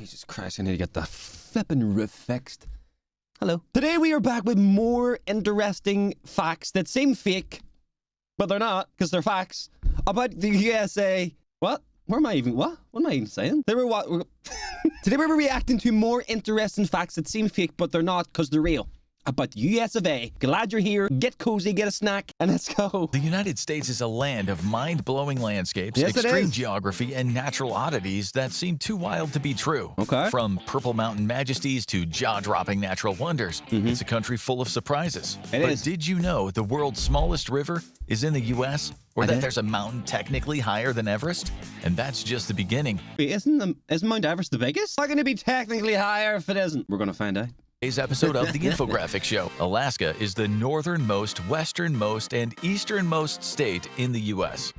Jesus Christ, I need to get the flipping roof fixed. Hello. Today we are back with more interesting facts that seem fake, but they're not, because they're facts, about the USA. What? What am I even saying? Today we're reacting to more interesting facts that seem fake, but they're not, because they're real. About the US of A. Glad you're here. Get cozy, get a snack, and let's go. The United States is a land of mind-blowing landscapes, Yes, extreme geography, and natural oddities that seem too wild to be true. Okay. From purple mountain majesties to jaw-dropping natural wonders, it's a country full of surprises. It but is. did you know the world's smallest river is in the US? Or I that did. there's a mountain technically higher than Everest? And that's just the beginning. Wait, isn't Mount Everest the biggest? Not going to be technically higher if it isn't. We're going to find out. Today's episode of the Infographic Show. Alaska is the northernmost, westernmost, and easternmost state in the U.S.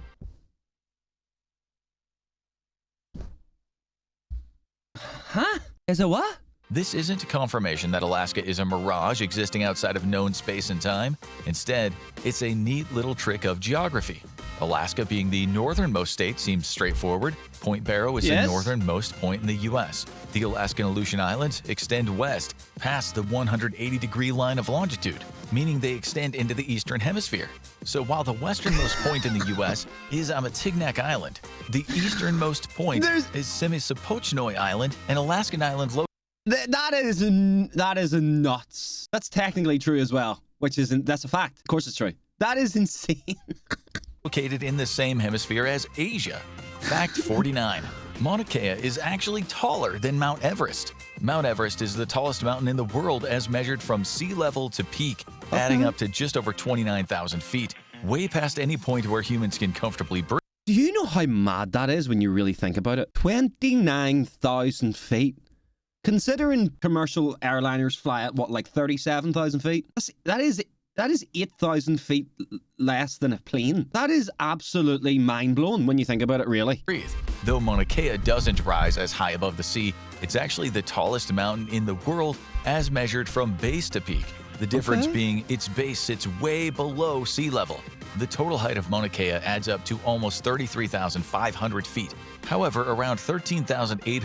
Huh? Is it what? This isn't a confirmation that Alaska is a mirage existing outside of known space and time. Instead, it's a neat little trick of geography. Alaska being the northernmost state seems straightforward. Point Barrow is Yes. the northernmost point in the U.S. The Alaskan Aleutian Islands extend west past the 180-degree line of longitude, meaning they extend into the eastern hemisphere. So while the westernmost point in the U.S. is Amatignac Island, the easternmost point is Semisopochnoi Island, an Alaskan island That is nuts. That's technically true as well, that's a fact. Of course it's true. That is insane. located in the same hemisphere as Asia. Fact 49. Mauna Kea is actually taller than Mount Everest. Mount Everest is the tallest mountain in the world as measured from sea level to peak, adding up to just over 29,000 feet, way past any point where humans can comfortably breathe. Do you know how mad that is when you really think about it? 29,000 feet. Considering commercial airliners fly at, what, like 37,000 feet? That is 8,000 feet less than a plane. That is absolutely mind-blowing when you think about it, really. Though Mauna Kea doesn't rise as high above the sea, it's actually the tallest mountain in the world as measured from base to peak. The difference being its base sits way below sea level. The total height of Mauna Kea adds up to almost 33,500 feet. However, around 13,800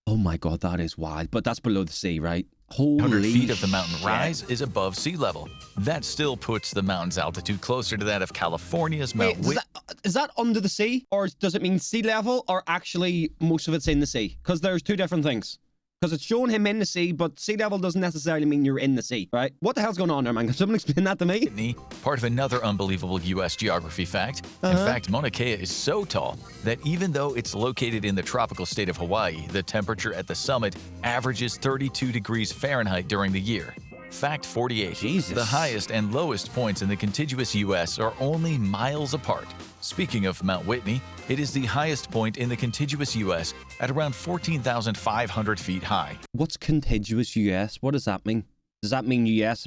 Oh my God, that is wild. But that's below the sea, right? Holy feet of the mountain shit. rise is above sea level. That still puts the mountain's altitude closer to that of California's Mount Wait, Whitney. is that under the sea? Or does it mean sea level? Or actually most of it's in the sea? Because there's two different things. Because it's showing him in the sea, but sea level doesn't necessarily mean you're in the sea, right? What the hell's going on there, man? Can someone explain that to me? Part of another unbelievable U.S. geography fact. In fact, Mauna Kea is so tall that even though it's located in the tropical state of Hawaii, the temperature at the summit averages 32 degrees Fahrenheit during the year. Fact 48. Jesus. The highest and lowest points in the contiguous U.S. are only miles apart. Speaking of Mount Whitney, it is the highest point in the contiguous U.S. at around 14,500 feet high. What's contiguous US? What does that mean? Does that mean US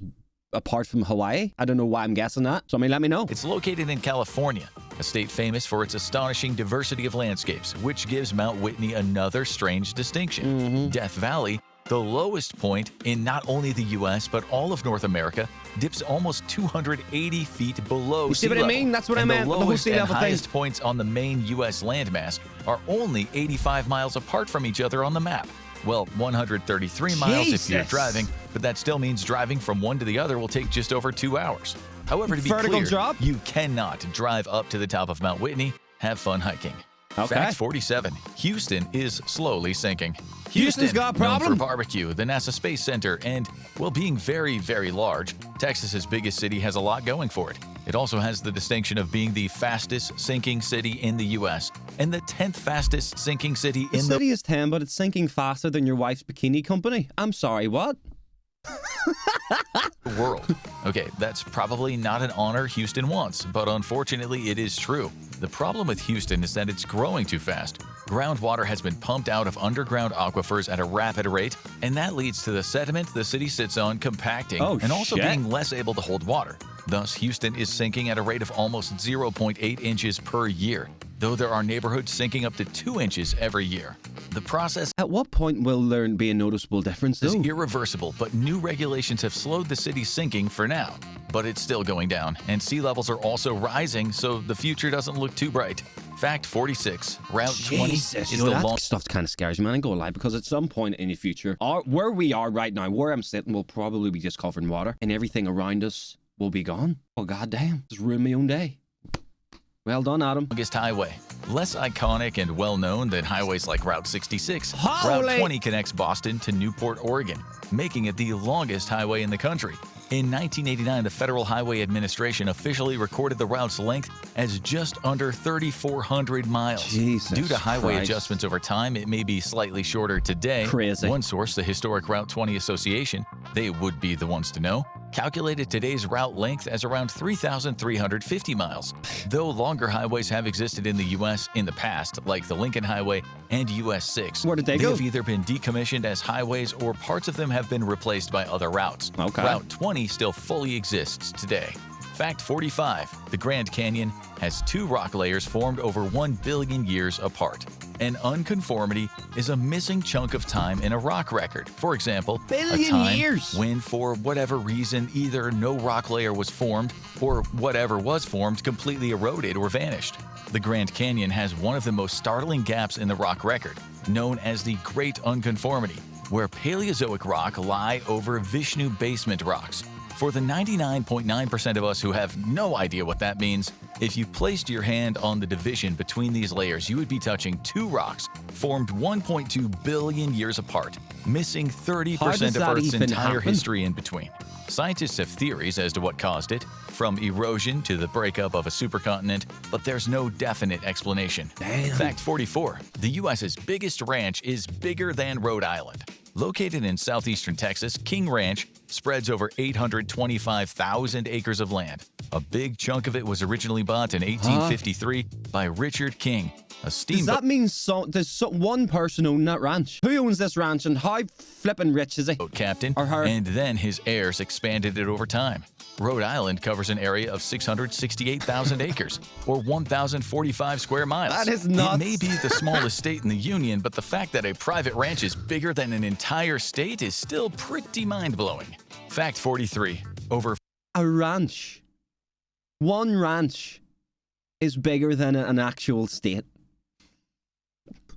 apart from Hawaii? I don't know why I'm guessing that. Somebody let me know. It's located in California, a state famous for its astonishing diversity of landscapes, which gives Mount Whitney another strange distinction. Death Valley, the lowest point in not only the U.S. but all of North America, dips almost 280 feet below sea level. See what I mean? That's what I meant. The The whole lowest sea and level thing. highest points on the main U.S. landmass are only 85 miles apart from each other on the map. Well, 133 miles if you're Jesus. driving, but that still means driving from one to the other will take just over 2 hours. However, to be Vertical clear, drop? you cannot drive up to the top of Mount Whitney. Have fun hiking. Okay. Fact 47. Houston is slowly sinking. Houston's got a problem? Known for barbecue, the NASA Space Center, and, well, being very, very large, Texas's biggest city has a lot going for it. It also has the distinction of being the fastest sinking city in the U.S. and the 10th fastest sinking city The in the city is 10, but it's sinking faster than your wife's bikini company. I'm sorry, what? world. Okay, that's probably not an honor Houston wants, but unfortunately it is true. The problem with Houston is that it's growing too fast. Groundwater has been pumped out of underground aquifers at a rapid rate, and that leads to the sediment the city sits on compacting and also being less able to hold water. Thus, Houston is sinking at a rate of almost 0.8 inches per year, though there are neighborhoods sinking up to 2 inches every year. The process At what point will there be a noticeable difference, is though? irreversible, but new regulations have slowed the city's sinking for now. But it's still going down, and sea levels are also rising, so the future doesn't look too bright. Fact 46. Route 20 Jesus, is you know, the that long... stuff kind of scares me, man. I ain't gonna lie, because at some point in the future, where we are right now, where I'm sitting, will probably be just covered in water, and everything around us will be gone. Oh, goddamn. Just ruined my own day. Well done, Adam. Longest highway. Less iconic and well-known than highways like Route 66, Holy- Route 20 connects Boston to Newport, Oregon, making it the longest highway in the country. In 1989, the Federal Highway Administration officially recorded the route's length as just under 3,400 miles. Jesus Due to highway Christ. adjustments over time, it may be slightly shorter today. Crazy. One source, the Historic Route 20 Association, they would be the ones to know, calculated today's route length as around 3,350 miles. Though longer highways have existed in the U.S. in the past, like the Lincoln Highway and US 6, Where did they go? have either been decommissioned as highways or parts of them have been replaced by other routes. Okay. Route 20 still fully exists today. Fact 45. The Grand Canyon has two rock layers formed over 1 billion years apart. An unconformity is a missing chunk of time in a rock record. For example, a Billion time years. when, for whatever reason, either no rock layer was formed or whatever was formed completely eroded or vanished. The Grand Canyon has one of the most startling gaps in the rock record, known as the Great Unconformity, where Paleozoic rock lie over Vishnu basement rocks. For the 99.9% of us who have no idea what that means, if you placed your hand on the division between these layers, you would be touching two rocks formed 1.2 billion years apart, missing 30% of that Earth's even entire happen? history in between. Scientists have theories as to what caused it, from erosion to the breakup of a supercontinent, but there's no definite explanation. Damn. Fact 44. The U.S.'s biggest ranch is bigger than Rhode Island. Located in southeastern Texas, King Ranch spreads over 825,000 acres of land. A big chunk of it was originally bought in 1853 by Richard King, a Does steamboat that mean one person own that ranch? Who owns this ranch and how flippin' rich is he? captain, Or her. and then his heirs expanded it over time. Rhode Island covers an area of 668,000 acres, or 1,045 square miles. That is nuts. It may be the smallest state in the union, but the fact that a private ranch is bigger than an entire state is still pretty mind-blowing. Fact 43. Over A ranch. One ranch is bigger than an actual state.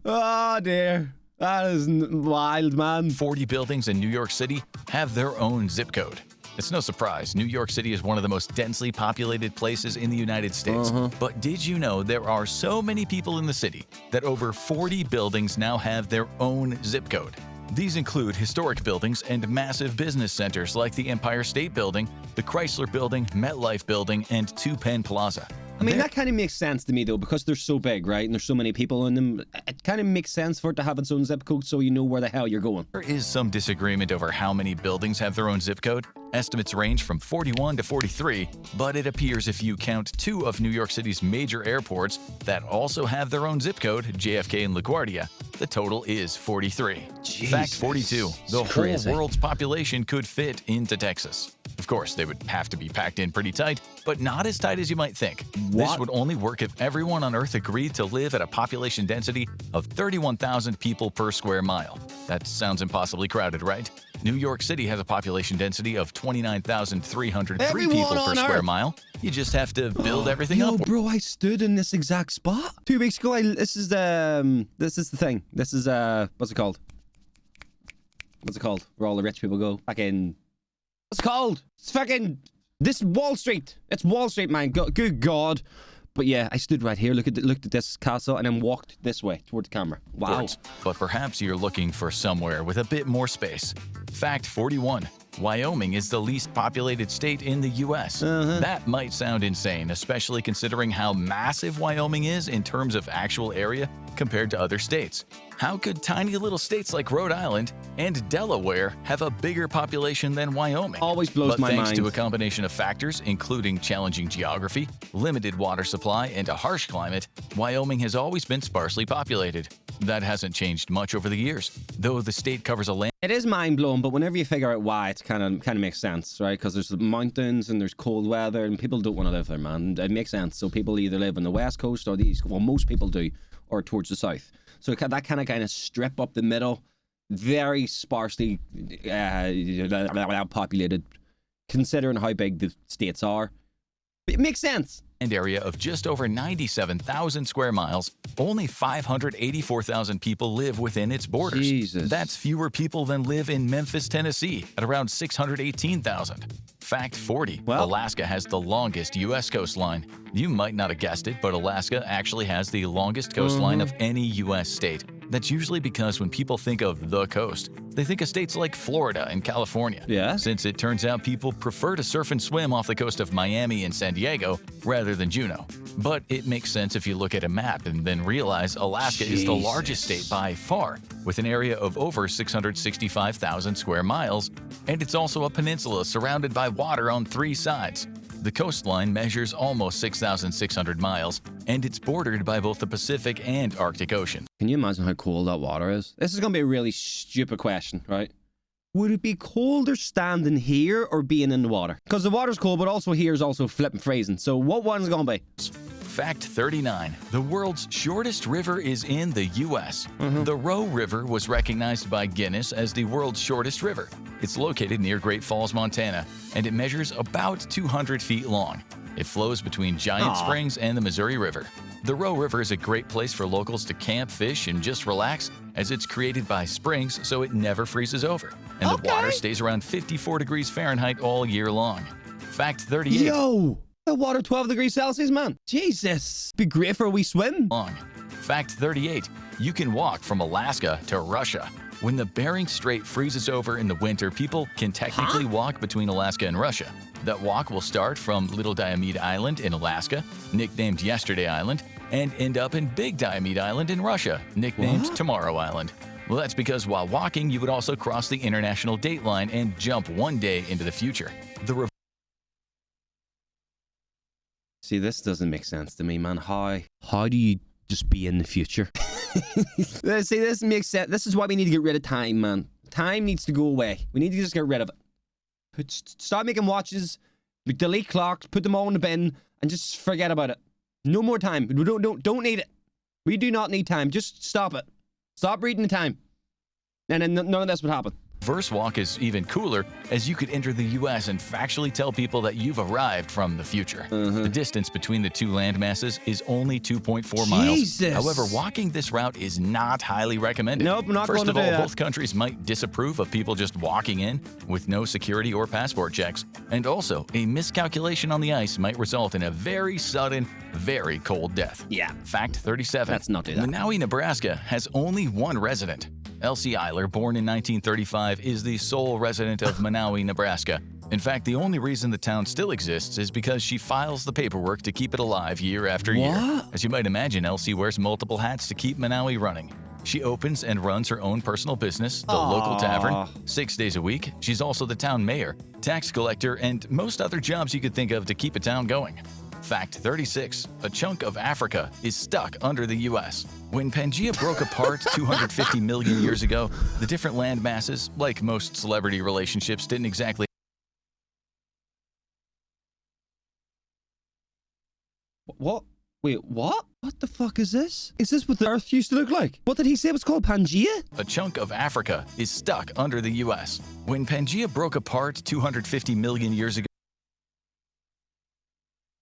Oh dear. That is wild, man. 40 buildings in New York City have their own zip code. It's no surprise, New York City is one of the most densely populated places in the United States. But did you know there are so many people in the city that over 40 buildings now have their own zip code? These include historic buildings and massive business centers like the Empire State Building, the Chrysler Building, MetLife Building, and Two Penn Plaza. I mean, that kind of makes sense to me, though, because they're so big, right? And there's so many people in them. It kind of makes sense for it to have its own zip code so you know where the hell you're going. There is some disagreement over how many buildings have their own zip code. Estimates range from 41 to 43, but it appears if you count two of New York City's major airports that also have their own zip code, JFK and LaGuardia, the total is 43. Fact 42. The It's whole crazy. world's population could fit into Texas. Of course, they would have to be packed in pretty tight, but not as tight as you might think. This What? would only work if everyone on Earth agreed to live at a population density of 31,000 people per square mile. That sounds impossibly crowded, right? New York City has a population density of 29,303 Everyone people per on square Earth. mile. You just have to build everything Yo, up. bro, I stood in this exact spot 2 weeks ago. This is the thing. This is what's it called? What's it called? Where all the rich people go. Fucking, what's it called? It's fucking this Wall Street. It's Wall Street, man. Good God. But yeah, I stood right here, looked at this castle, and then walked this way toward the camera. Wow. But perhaps you're looking for somewhere with a bit more space. Fact 41. Wyoming is the least populated state in the U.S. That might sound insane, especially considering how massive Wyoming is in terms of actual area compared to other states. How could tiny little states like Rhode Island and Delaware have a bigger population than Wyoming? Always blows But my thanks mind. to a combination of factors, including challenging geography, limited water supply, and a harsh climate, Wyoming has always been sparsely populated. That hasn't changed much over the years, though the state covers a land It is mind-blowing, but whenever you figure out why, it kind of makes sense, right? Because there's the mountains and there's cold weather, and people don't want to live there, man. It makes sense. So people either live on the west coast or the east. Well, most people do, or towards the south. So that kind of strip up the middle, very sparsely populated, considering how big the states are. It makes sense. land area of just over 97,000 square miles, only 584,000 people live within its borders. Jesus. That's fewer people than live in Memphis, Tennessee, at around 618,000. Fact 40. Well, Alaska has the longest U.S. coastline. You might not have guessed it, but Alaska actually has the longest coastline of any U.S. state. That's usually because when people think of the coast, they think of states like Florida and California. Yeah. Since it turns out people prefer to surf and swim off the coast of Miami and San Diego rather than Juneau. But it makes sense if you look at a map and then realize Alaska is the largest state by far, with an area of over 665,000 square miles, and it's also a peninsula surrounded by water on 3 sides. The coastline measures almost 6,600 miles, and it's bordered by both the Pacific and Arctic Ocean. Can you imagine how cold that water is? This is going to be a really stupid question, right? Would it be colder standing here or being in the water? Because the water's cold, but also here is also flipping freezing. So what one's going to be? Fact 39. The world's shortest river is in the U.S. The Roe River was recognized by Guinness as the world's shortest river. It's located near Great Falls, Montana, and it measures about 200 feet long. It flows between Giant Springs and the Missouri River. The Roe River is a great place for locals to camp, fish, and just relax, as it's created by springs so it never freezes over. And the water stays around 54 degrees Fahrenheit all year long. Fact 38. Yo! The water 12 degrees Celsius, man. Jesus. Be great for a wee swim. Long. Fact 38. You can walk from Alaska to Russia. When the Bering Strait freezes over in the winter, people can technically walk between Alaska and Russia. That walk will start from Little Diomede Island in Alaska, nicknamed Yesterday Island, and end up in Big Diomede Island in Russia, nicknamed Tomorrow Island. Well, that's because while walking, you would also cross the international date line and jump one day into the future. See, this doesn't make sense to me, man. How do you just be in the future? See, this makes sense. This is why we need to get rid of time, man. Time needs to go away. We need to just get rid of it. Start making watches, delete clocks, put them all in the bin, and just forget about it. No more time. We don't need it. We do not need time. Just stop it. Stop reading the time. And then none of this would happen. Reverse walk is even cooler, as you could enter the U.S. and factually tell people that you've arrived from the future. The distance between the two land masses is only 2.4 miles. However, walking this route is not highly recommended. Nope, I'm not First going to of all, do that. both countries might disapprove of people just walking in with no security or passport checks. And also, a miscalculation on the ice might result in a very sudden, very cold death. Yeah. Fact 37. Let's not do that. Manawi, Nebraska has only one resident. Elsie Eiler, born in 1935, is the sole resident of Manawi, Nebraska. In fact, the only reason the town still exists is because she files the paperwork to keep it alive year after year. As you might imagine, Elsie wears multiple hats to keep Manawi running. She opens and runs her own personal business, the local tavern, 6 days a week. She's also the town mayor, tax collector, and most other jobs you could think of to keep a town going. Fact 36. A chunk of Africa is stuck under the U.S. When Pangea broke apart 250 million years ago, the different land masses, like most celebrity relationships, didn't exactly What? Wait, what? What the fuck is this? Is this what the Earth used to look like? What did he say it was called? Pangea? A chunk of Africa is stuck under the U.S. When Pangea broke apart 250 million years ago,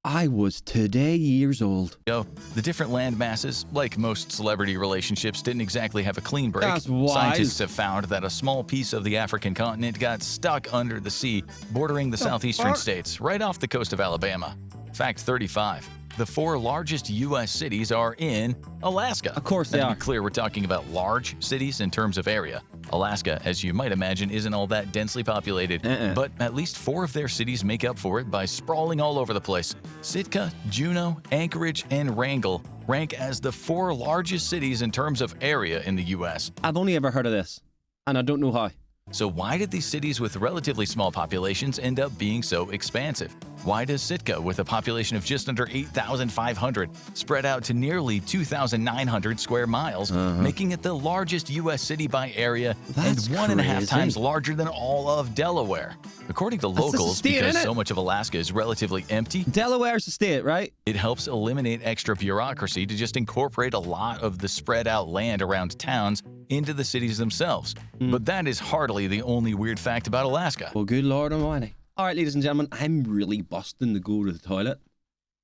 I was today years old. the different land masses, like most celebrity relationships, didn't exactly have a clean break. That's wise. Scientists have found that a small piece of the African continent got stuck under the sea, bordering the southeastern fuck? states, right off the coast of Alabama. Fact 35. The 4 largest U.S. cities are in Alaska. Of course they To are. be clear, we're talking about large cities in terms of area. Alaska, as you might imagine, isn't all that densely populated, but at least 4 of their cities make up for it by sprawling all over the place. Sitka, Juneau, Anchorage, and Wrangell rank as the 4 largest cities in terms of area in the U.S. I've only ever heard of this, and I don't know how. So why did these cities with relatively small populations end up being so expansive? Why does Sitka, with a population of just under 8,500, spread out to nearly 2,900 square miles, making it the largest U.S. city by area That's and 1.5 crazy. times larger than all of Delaware? According to just a locals, state, because innit? so much of Alaska is relatively empty, Delaware's a state, right? it helps eliminate extra bureaucracy to just incorporate a lot of the spread out land around towns into the cities themselves. But that is hardly the only weird fact about Alaska. Well, good Lord Almighty. All right, ladies and gentlemen, I'm really busting to go to the toilet.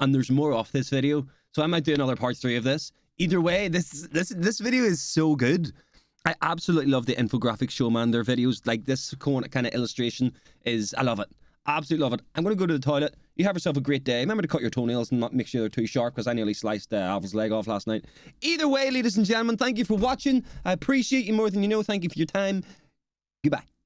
and there's more off this video, so I might do another part 3 of this. Either way, this video is so good. I absolutely love the infographic showman, their videos. Like this kind of illustration is, I love it. Absolutely love it. I'm going to go to the toilet. You have yourself a great day. Remember to cut your toenails and not make sure they're too sharp, because I nearly sliced Alva's leg off last night. Either way, ladies and gentlemen, thank you for watching. I appreciate you more than you know. Thank you for your time. Goodbye.